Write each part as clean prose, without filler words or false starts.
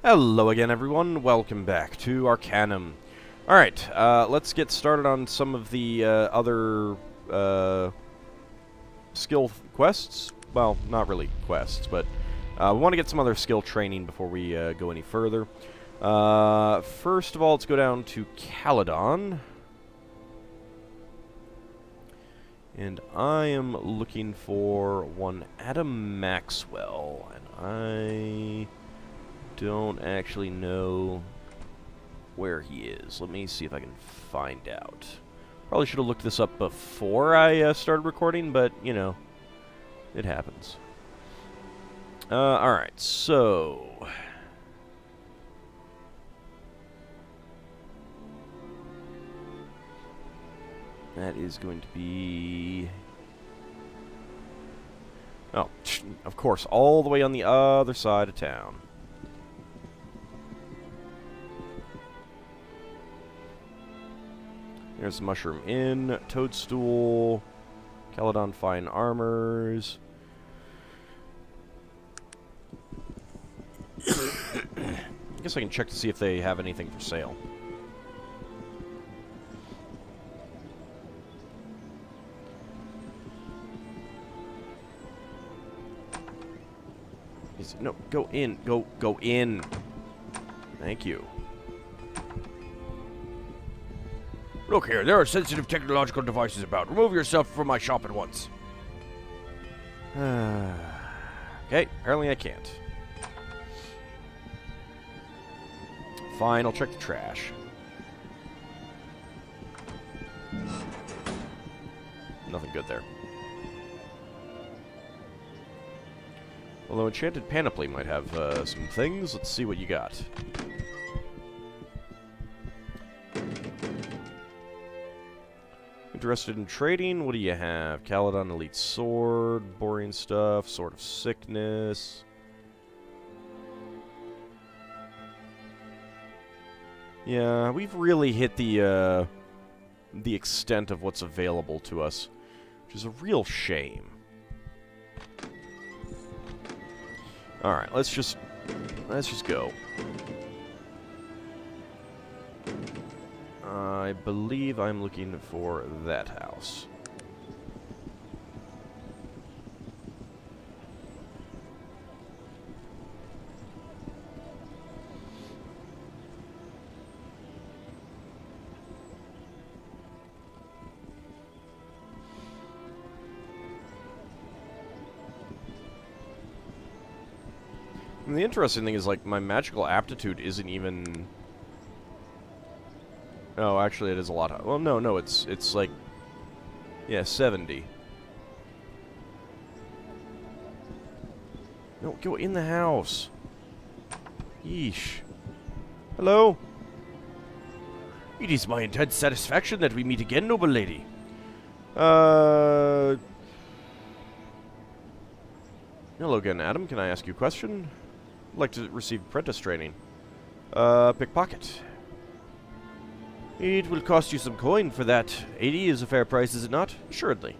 Hello again, everyone. Welcome back to Arcanum. Alright, let's get started on some of the other skill quests. Well, not really quests, but we want to get some other skill training before we go any further. First of all, let's go down to Caledon. And I am looking for one Adam Maxwell, and I don't actually know where he is. Let me see if I can find out. Probably should have looked this up before I started recording, but, you know, it happens. Alright, so that is going to be... Oh, of course, all the way on the other side of town. There's the Mushroom Inn, Toadstool, Caledon Fine Armors. I guess I can check to see if they have anything for sale. No, go in. Go in. Thank you. Look here, there are sensitive technological devices about. Remove yourself from my shop at once. Okay, apparently I can't. Fine, I'll check the trash. Nothing good there. Although Enchanted Panoply might have some things. Let's see what you got. Interested in trading? What do you have? Caledon Elite Sword, boring stuff, Sword of Sickness. Yeah, we've really hit the extent of what's available to us, which is a real shame. All right, let's just go. I believe I'm looking for that house. And the interesting thing is, like, my magical aptitude isn't even... Oh, actually, it is a lot. Well, no, it's like, yeah, 70. No, go in the house. Yeesh. Hello? It is my intense satisfaction that we meet again, noble lady. Hello again, Adam. Can I ask you a question? I'd like to receive apprentice training. Pickpocket. It will cost you some coin for that. 80 is a fair price, is it not? Assuredly.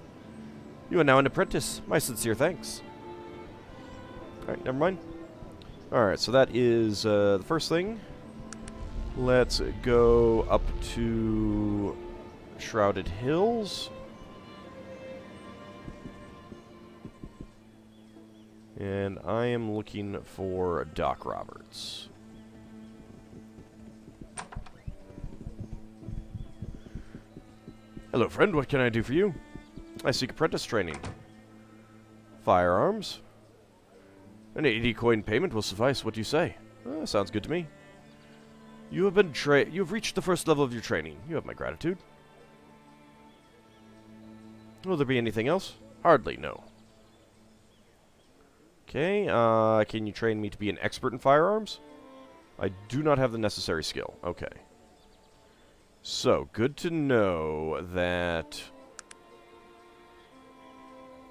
You are now an apprentice. My sincere thanks. Alright, never mind. Alright, so that is the first thing. Let's go up to Shrouded Hills. And I am looking for Doc Roberts. Hello, friend. What can I do for you? I seek apprentice training. Firearms? An 80 coin payment will suffice. What do you say? Sounds good to me. You have reached the first level of your training. You have my gratitude. Will there be anything else? Hardly, no. Okay, can you train me to be an expert in firearms? I do not have the necessary skill. Okay. So, good to know that...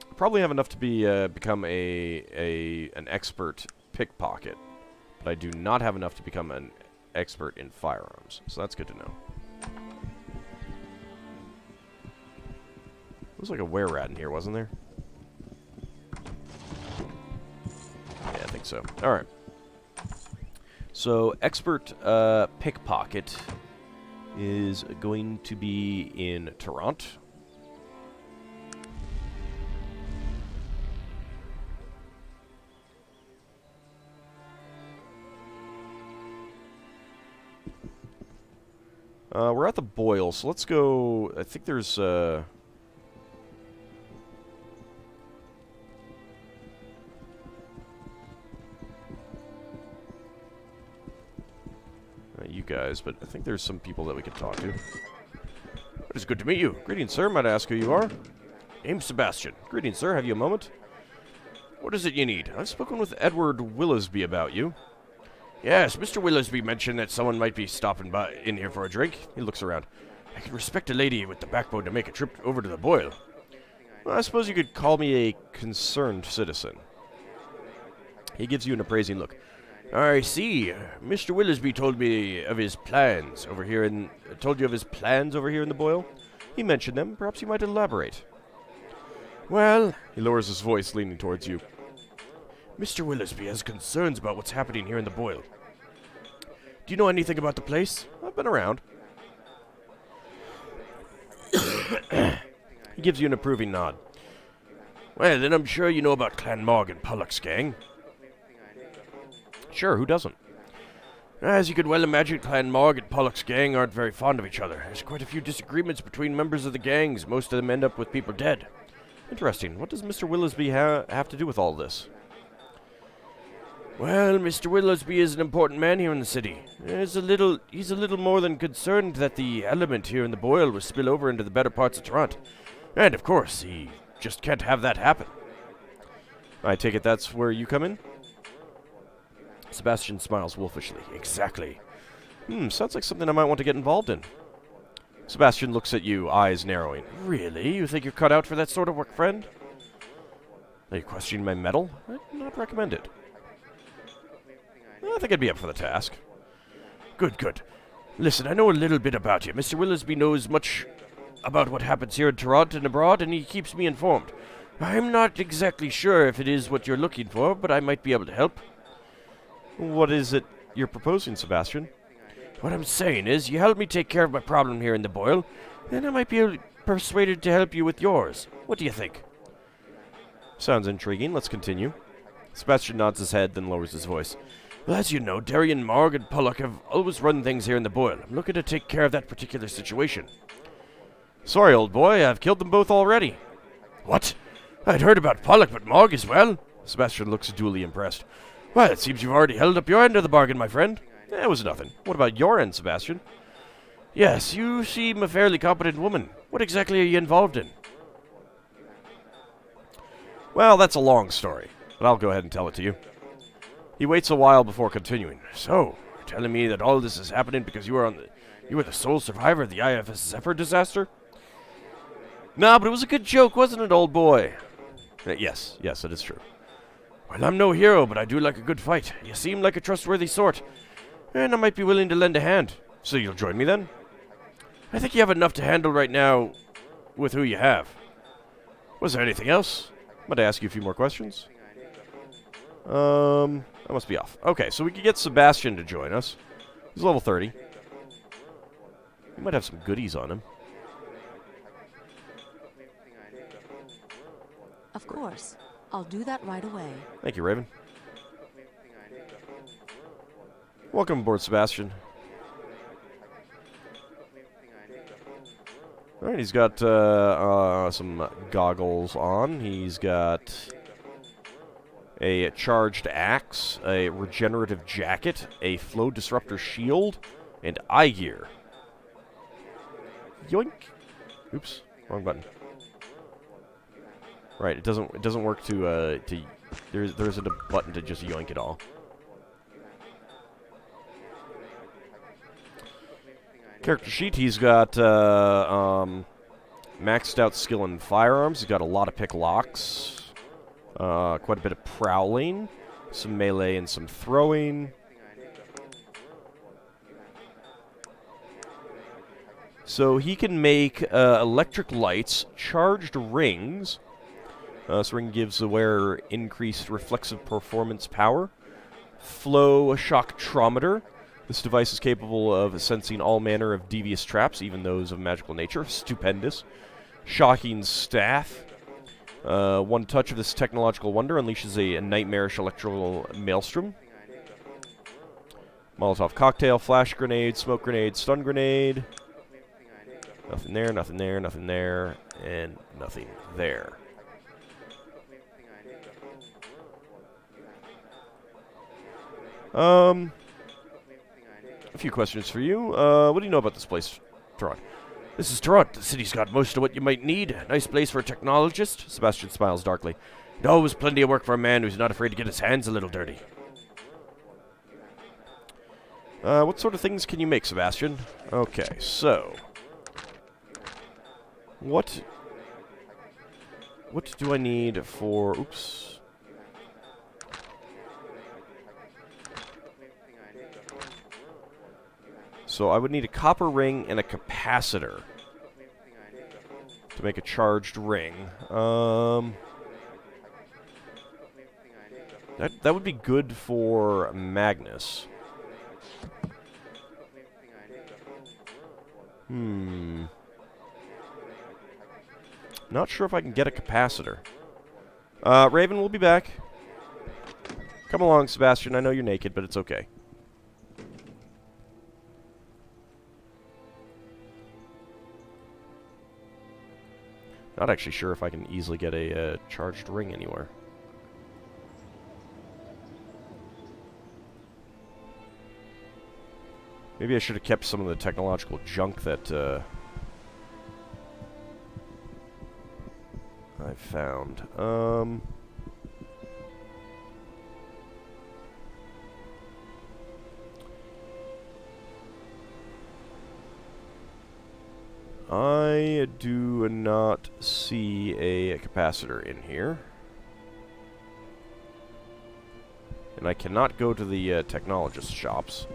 I probably have enough to be become an expert pickpocket, but I do not have enough to become an expert in firearms. So that's good to know. There was like a were-rat in here, wasn't there? Yeah, I think so. Alright. So, expert pickpocket is going to be in Toronto. We're at the Boil, so let's go. I think there's you guys, but I think there's some people that we can talk to. It is good to meet you. Greetings, sir. Might I ask who you are? Name's Sebastian. Greetings, sir. Have you a moment? What is it you need? I've spoken with Edward Willisby about you. Yes, Mr. Willisby mentioned that someone might be stopping by in here for a drink. He looks around. I can respect a lady with the backbone to make a trip over to the Boil. Well, I suppose you could call me a concerned citizen. He gives you an appraising look. I see. Mr. Willisby told me of his plans over here in... Told you of his plans over here in the Boil? He mentioned them. Perhaps you might elaborate. Well, he lowers his voice, leaning towards you. Mr. Willisby has concerns about what's happening here in the Boil. Do you know anything about the place? I've been around. He gives you an approving nod. Well, then I'm sure you know about Clan Mogg and Pollock's gang. Sure, who doesn't? As you could well imagine, Clan Mogg and Pollock's gang aren't very fond of each other. There's quite a few disagreements between members of the gangs. Most of them end up with people dead. Interesting. What does Mr. Willisby have to do with all this? Well, Mr. Willisby is an important man here in the city. He's a little more than concerned that the element here in the Boil will spill over into the better parts of Toronto. And, of course, he just can't have that happen. I take it that's where you come in? Sebastian smiles wolfishly. Exactly. Sounds like something I might want to get involved in. Sebastian looks at you, eyes narrowing. Really? You think you're cut out for that sort of work, friend? Are you questioning my mettle? I'd not recommend it. I think I'd be up for the task. Good, good. Listen, I know a little bit about you. Mr. Willisby knows much about what happens here in Toronto and abroad, and he keeps me informed. I'm not exactly sure if it is what you're looking for, but I might be able to help. What is it you're proposing, Sebastian? What I'm saying is, you help me take care of my problem here in the Boil, then I might be persuaded to help you with yours. What do you think? Sounds intriguing. Let's continue. Sebastian nods his head, then lowers his voice. Well, as you know, Darian, Morg, and Pollock have always run things here in the Boil. I'm looking to take care of that particular situation. Sorry, old boy. I've killed them both already. What? I'd heard about Pollock, but Morg as well? Sebastian looks duly impressed. Well, it seems you've already held up your end of the bargain, my friend. It was nothing. What about your end, Sebastian? Yes, you seem a fairly competent woman. What exactly are you involved in? Well, that's a long story, but I'll go ahead and tell it to you. He waits a while before continuing. So, you're telling me that all this is happening because you were the sole survivor of the IFS Zephyr disaster? No, but it was a good joke, wasn't it, old boy? Yes, it is true. Well, I'm no hero, but I do like a good fight. You seem like a trustworthy sort, and I might be willing to lend a hand. So you'll join me then? I think you have enough to handle right now with who you have. Was there anything else? Might I ask you a few more questions? I must be off. Okay, so we could get Sebastian to join us. He's level 30. We might have some goodies on him. Of course. I'll do that right away. Thank you, Raven. Welcome aboard, Sebastian. Alright, he's got some goggles on. He's got a charged axe, a regenerative jacket, a flow disruptor shield, and eye gear. Yoink! Oops, wrong button. Right, it doesn't work to there isn't a button to just yoink it all. Character sheet, he's got maxed out skill in firearms. He's got a lot of pick locks, quite a bit of prowling, some melee and some throwing. So he can make electric lights, charged rings. This ring gives the wearer increased reflexive performance power. Flow Shocktrometer. This device is capable of sensing all manner of devious traps, even those of magical nature. Stupendous. Shocking Staff. One touch of this technological wonder unleashes a nightmarish electrical maelstrom. Molotov cocktail, flash grenade, smoke grenade, stun grenade. Nothing there, nothing there, nothing there, and nothing there. A few questions for you. What do you know about this place, Tarot? This is Toronto. The city's got most of what you might need. Nice place for a technologist. Sebastian smiles darkly. And always plenty of work for a man who's not afraid to get his hands a little dirty. What sort of things can you make, Sebastian? Okay, so... What do I need for... Oops. So I would need a copper ring and a capacitor to make a charged ring. That would be good for Magnus. Not sure if I can get a capacitor. Raven, we'll be back. Come along, Sebastian. I know you're naked, but it's okay. Not actually sure if I can easily get a charged ring anywhere. Maybe I should have kept some of the technological junk that I found. I do not see a capacitor in here. And I cannot go to the technologist shops.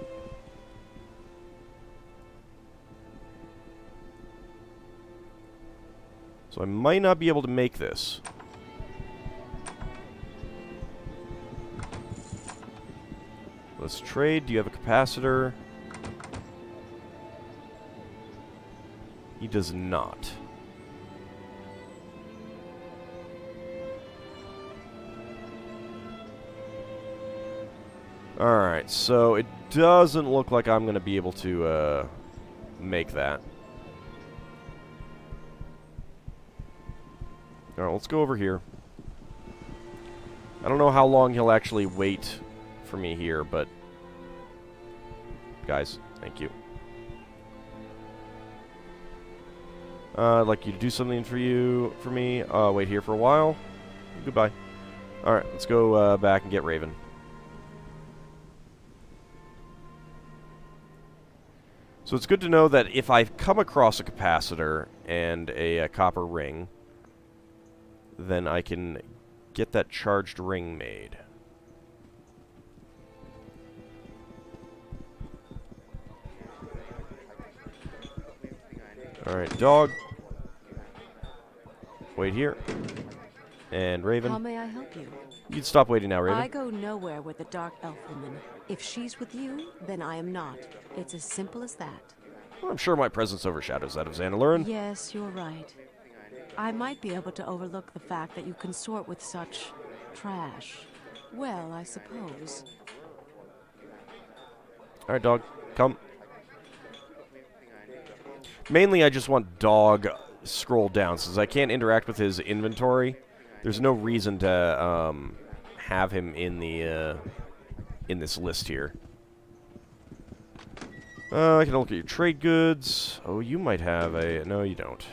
So I might not be able to make this. Let's trade. Do you have a capacitor? He does not. Alright, so it doesn't look like I'm going to be able to make that. Alright, let's go over here. I don't know how long he'll actually wait for me here, but... Guys, thank you. I'd like you to do something for me. Wait here for a while. Goodbye. Alright, let's go back and get Raven. So it's good to know that if I come across a capacitor and a copper ring, then I can get that charged ring made. Alright, dog. Wait here. And Raven. How may I help you? You can stop waiting now, Raven. I go nowhere with the dark elf woman. If she's with you, then I am not. It's as simple as that. Well, I'm sure my presence overshadows that of Xanalurin. Yes, you're right. I might be able to overlook the fact that you consort with such trash. Well, I suppose. Alright, dog. Come. Mainly, I just want dog scrolled down, since I can't interact with his inventory. There's no reason to have him in the in this list here. I can look at your trade goods. Oh, you might have a... No, you don't.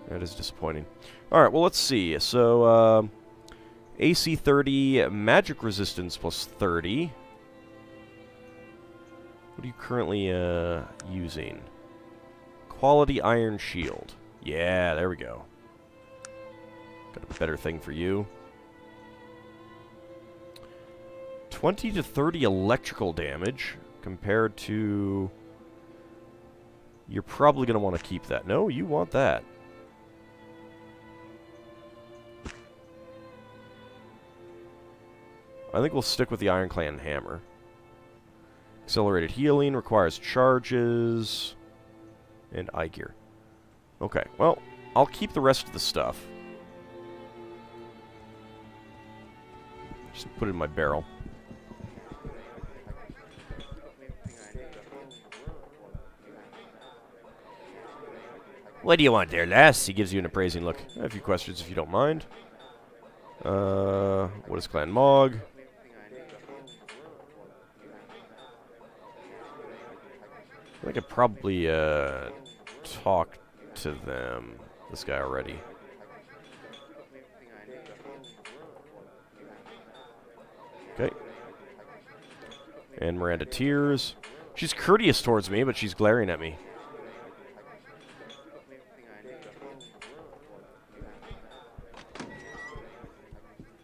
That is disappointing. Alright, well, let's see. So, AC 30, magic resistance plus 30. What are you currently using? Quality iron shield. Yeah, there we go. Got a better thing for you. 20 to 30 electrical damage compared to... You're probably going to want to keep that. No, you want that. I think we'll stick with the Iron Clan hammer. Accelerated healing requires charges. And eye gear. Okay, well, I'll keep the rest of the stuff. Just put it in my barrel. What do you want there, lass? He gives you an appraising look. I have a few questions if you don't mind. What is Clan Mog? I could probably talk to them. This guy already. Okay. And Miranda tears. She's courteous towards me, but she's glaring at me.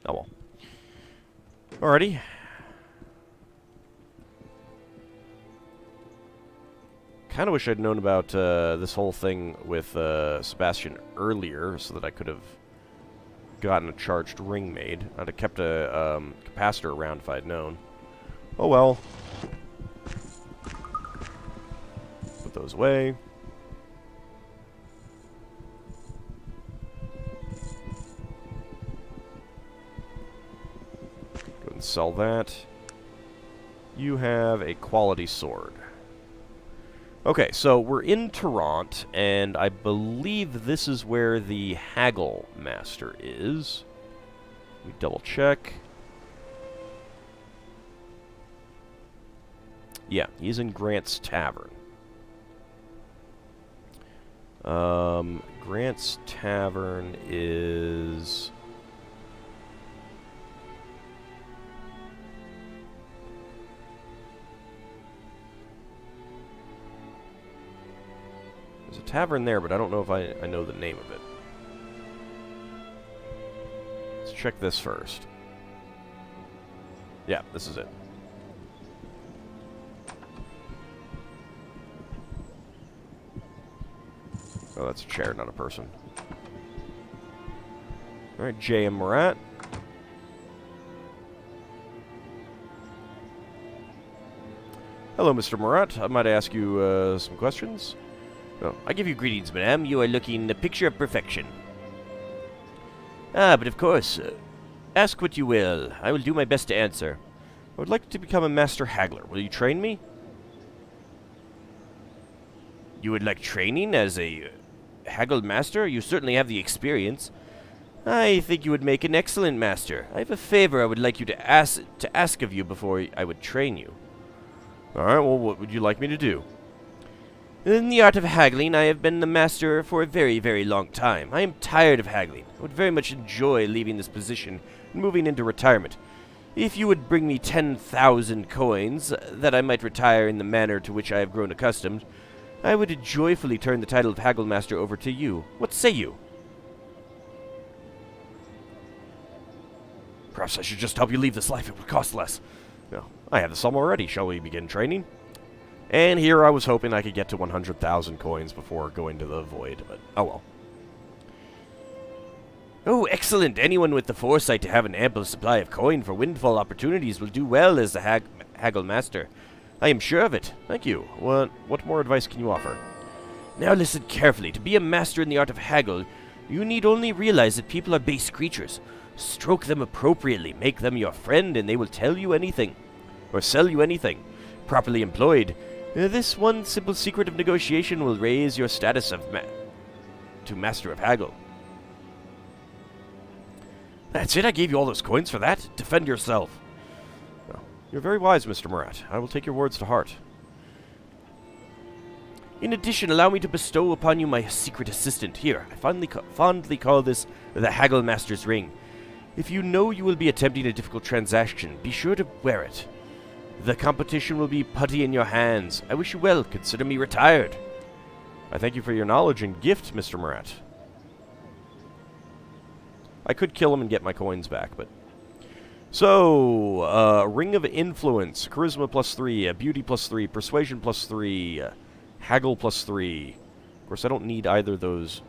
Oh well. Alrighty. Kind of wish I'd known about this whole thing with Sebastian earlier, so that I could have gotten a charged ring made. I'd have kept a capacitor around if I'd known. Oh well. Put those away. Go and sell that. You have a quality sword. Okay, so we're in Toronto, and I believe this is where the Haggle Master is. Let me double check. Yeah, he's in Grant's Tavern. Grant's Tavern is... There's a tavern there, but I don't know if I know the name of it. Let's check this first. Yeah, this is it. Oh, that's a chair, not a person. Alright, J.M. Murat. Hello, Mr. Murat. I might ask you some questions. Oh, I give you greetings, madame. You are looking the picture of perfection. Ah, but of course. Ask what you will. I will do my best to answer. I would like to become a master haggler. Will you train me? You would like training as a haggle master? You certainly have the experience. I think you would make an excellent master. I have a favor I would like you to ask of you before I would train you. Alright, well, what would you like me to do? In the art of haggling, I have been the master for a very, very long time. I am tired of haggling. I would very much enjoy leaving this position and moving into retirement. If you would bring me 10,000 coins, that I might retire in the manner to which I have grown accustomed, I would joyfully turn the title of Haggle Master over to you. What say you? Perhaps I should just help you leave this life. It would cost less. No, I have the sum already. Shall we begin training? And here I was hoping I could get to 100,000 coins before going to the void, but oh well. Oh, excellent. Anyone with the foresight to have an ample supply of coin for windfall opportunities will do well as the Haggle Master. I am sure of it. Thank you. What more advice can you offer? Now listen carefully. To be a master in the art of haggle, you need only realize that people are base creatures. Stroke them appropriately, make them your friend, and they will tell you anything. Or sell you anything. Properly employed, this one simple secret of negotiation will raise your status to Master of Haggle. That's it? I gave you all those coins for that? Defend yourself. Well, you're very wise, Mr. Murat. I will take your words to heart. In addition, allow me to bestow upon you my secret assistant. Here, I fondly call this the Haggle Master's Ring. If you know you will be attempting a difficult transaction, be sure to wear it. The competition will be putty in your hands. I wish you well. Consider me retired. I thank you for your knowledge and gift, Mr. Murat. I could kill him and get my coins back, but... So, Ring of Influence, Charisma +3, Beauty +3, Persuasion +3, Haggle +3. Of course, I don't need either of those.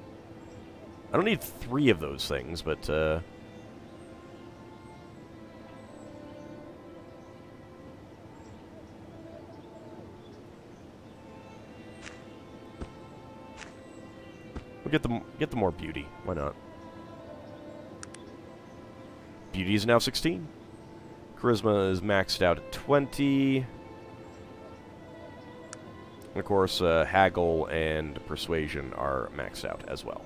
I don't need 3 of those things, but, We'll get the more beauty. Why not? Beauty is now 16. Charisma is maxed out at 20. And of course, Haggle and Persuasion are maxed out as well.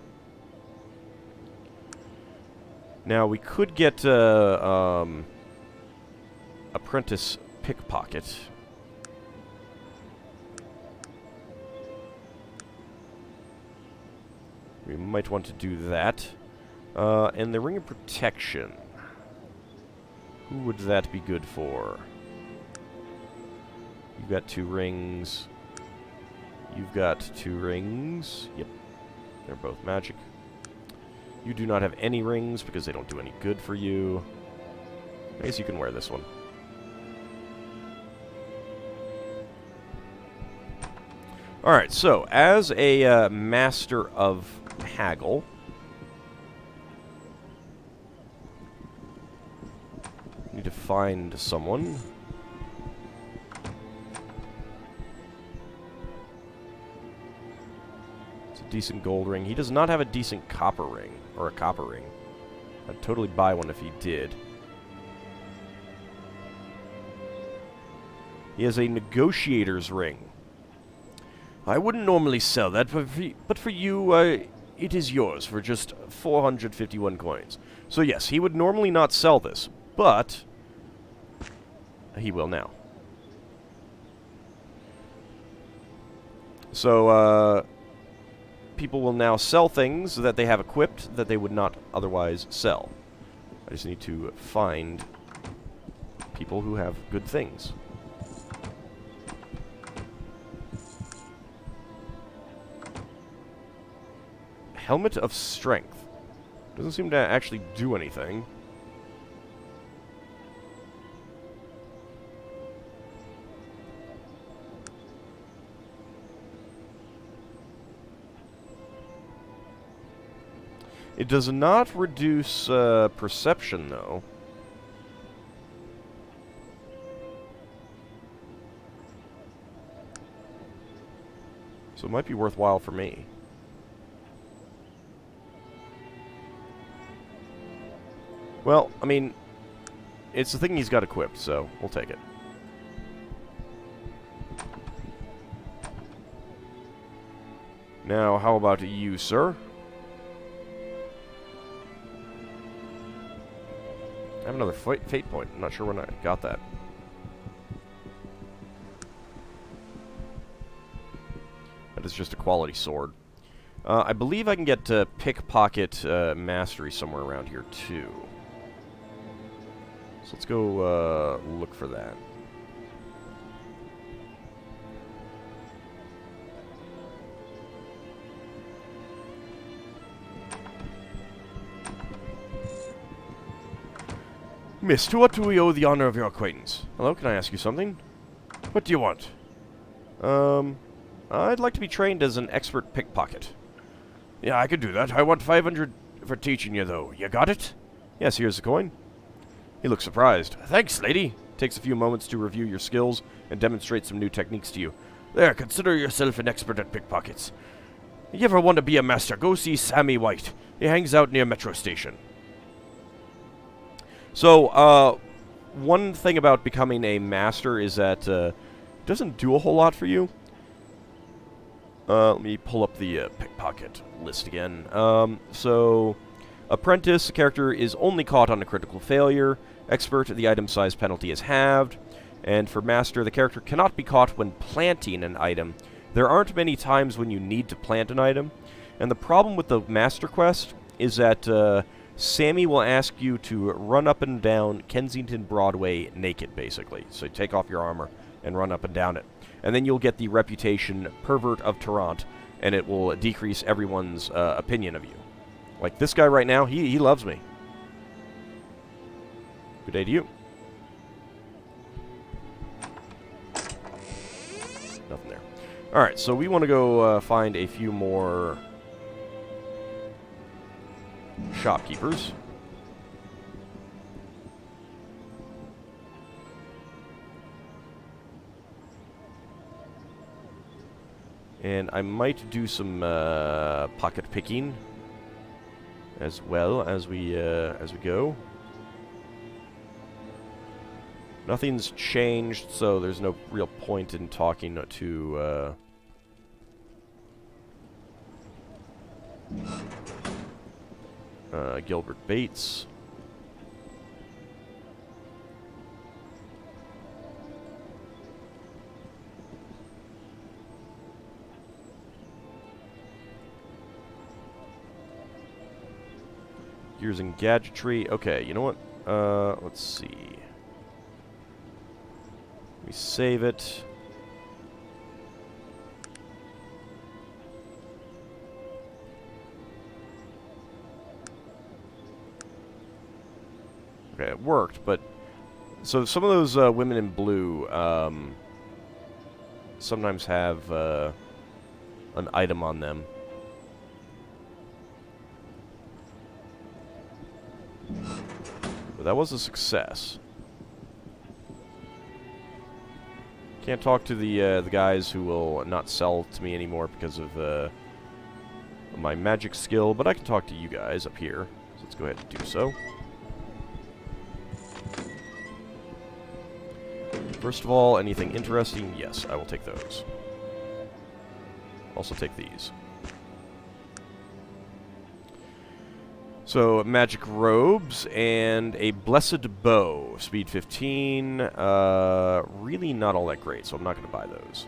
Now, we could get Apprentice Pickpocket. We might want to do that. And the Ring of Protection. Who would that be good for? You've got 2 rings. You've got 2 rings. Yep. They're both magic. You do not have any rings because they don't do any good for you. I guess you can wear this one. Alright, so as a master of Haggle, need to find someone. It's a decent gold ring. He does not have a decent copper ring, or a copper ring. I'd totally buy one if he did. He has a negotiator's ring. I wouldn't normally sell that, but for you, it is yours for just 451 coins. So yes, he would normally not sell this, but he will now. So, people will now sell things that they have equipped that they would not otherwise sell. I just need to find people who have good things. Helmet of Strength. Doesn't seem to actually do anything. It does not reduce perception, though. So it might be worthwhile for me. Well, I mean, it's the thing he's got equipped, so we'll take it. Now, how about you, sir? I have another fate point. I'm not sure when I got that. That is just a quality sword. I believe I can get Pickpocket Mastery somewhere around here, too. So let's go look for that. Miss, to what do we owe the honor of your acquaintance? Hello, can I ask you something? What do you want? I'd like to be trained as an expert pickpocket. Yeah, I could do that. I want 500 for teaching you, though. You got it? Yes, here's the coin. He looks surprised. Thanks, lady. Takes a few moments to review your skills and demonstrate some new techniques to you. There, consider yourself an expert at pickpockets. You ever want to be a master, go see Sammy White. He hangs out near Metro Station. So, one thing about becoming a master is that it doesn't do a whole lot for you. Let me pull up the pickpocket list again. So, Apprentice, the character is only caught on a critical failure. Expert, the item size penalty is halved. And for Master, the character cannot be caught when planting an item. There aren't many times when you need to plant an item. And the problem with the Master Quest is that Sammy will ask you to run up and down Kensington Broadway naked, basically. So you take off your armor and run up and down it. And then you'll get the reputation Pervert of Toronto, and it will decrease everyone's opinion of you. Like this guy right now, he loves me. Good day to you. Nothing there. Alright, so we want to go find a few more shopkeepers. And I might do some pocket picking as well as we go. Nothing's changed, so there's no real point in talking to Gilbert Bates. Gears and gadgetry. Okay, you know what? Let's see. We save it. Okay, it worked, but so some of those women in blue sometimes have an item on them. But that was a success. Can't talk to the guys who will not sell to me anymore because of my magic skill, but I can talk to you guys up here. So let's go ahead and do so. First of all, anything interesting? Yes, I will take those. Also take these. So, magic robes and a blessed bow. Speed 15. Really not all that great, so I'm not going to buy those.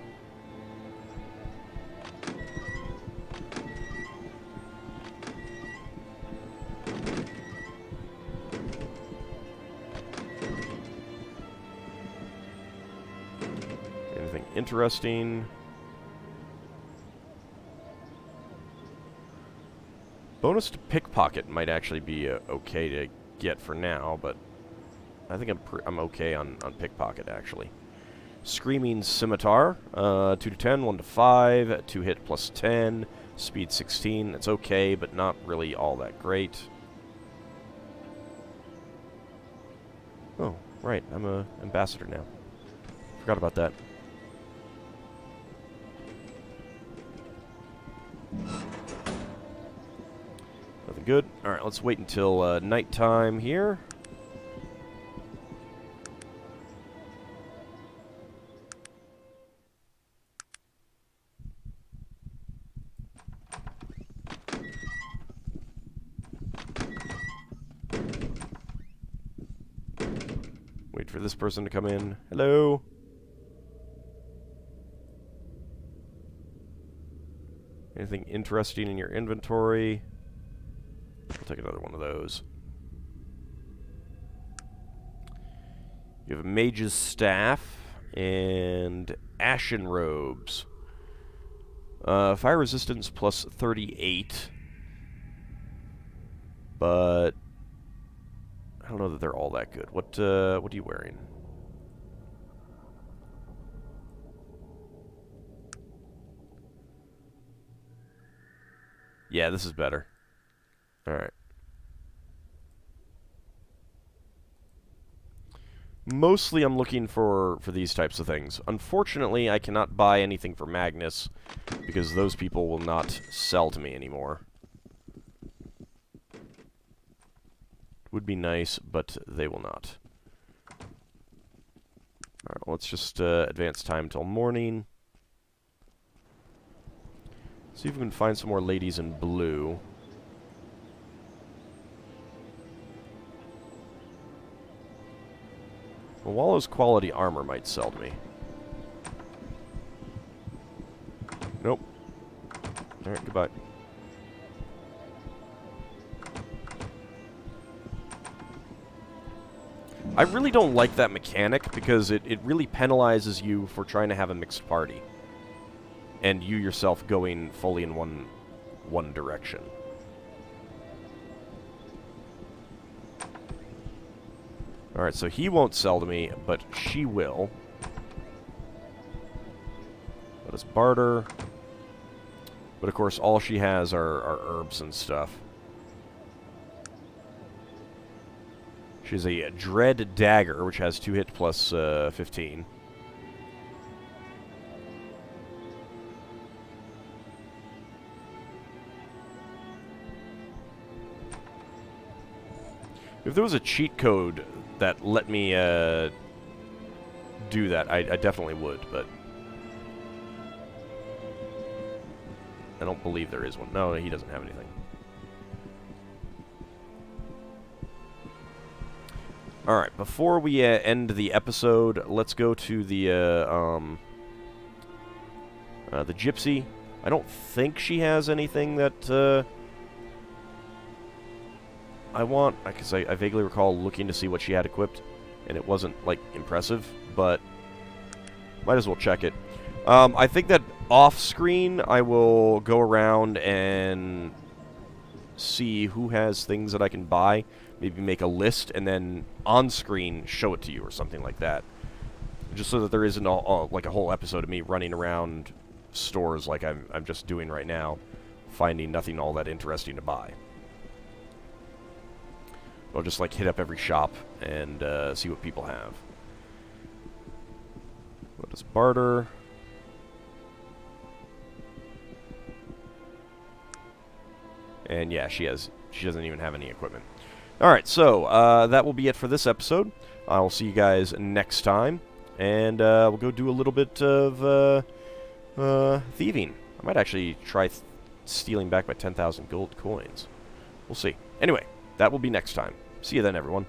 Anything interesting? Bonus to pickpocket might actually be okay to get for now, but I think I'm okay on pickpocket, actually. Screaming Scimitar, 2 to 10, 1 to 5, 2 hit plus 10, speed 16. That's okay, but not really all that great. Oh, right, I'm a ambassador now. Forgot about that. Nothing good. Alright, let's wait until nighttime here. Wait for this person to come in. Hello? Anything interesting in your inventory? I'll take another one of those. You have a mage's staff and ashen robes. Fire resistance plus 38. But I don't know that they're all that good. What are you wearing? Yeah, this is better. Alright. Mostly I'm looking for these types of things. Unfortunately, I cannot buy anything for Magnus, because those people will not sell to me anymore. Would be nice, but they will not. Alright, let's just advance time till morning. See if we can find some more ladies in blue. Well, Wallow's quality armor might sell to me. Nope. Alright, goodbye. I really don't like that mechanic because it really penalizes you for trying to have a mixed party. And you yourself going fully in one direction. Alright, so he won't sell to me, but she will. Let us barter. But of course, all she has are herbs and stuff. She has a Dread Dagger, which has 2 hit plus 15. If there was a cheat code that let me do that, I definitely would, but I don't believe there is one. No, he doesn't have anything. Alright, before we end the episode, let's go to the Gypsy. I don't think she has anything that I want, because I vaguely recall looking to see what she had equipped, and it wasn't, like, impressive, but might as well check it. I think that off-screen I will go around and see who has things that I can buy, maybe make a list, and then on-screen show it to you or something like that. Just so that there isn't like a whole episode of me running around stores like I'm just doing right now, finding nothing all that interesting to buy. I'll just like hit up every shop and see what people have. What does barter? And yeah, she doesn't even have any equipment. Alright, so that will be it for this episode. I'll see you guys next time. And we'll go do a little bit of thieving. I might actually try stealing back my 10,000 gold coins. We'll see. Anyway, that will be next time. See you then, everyone.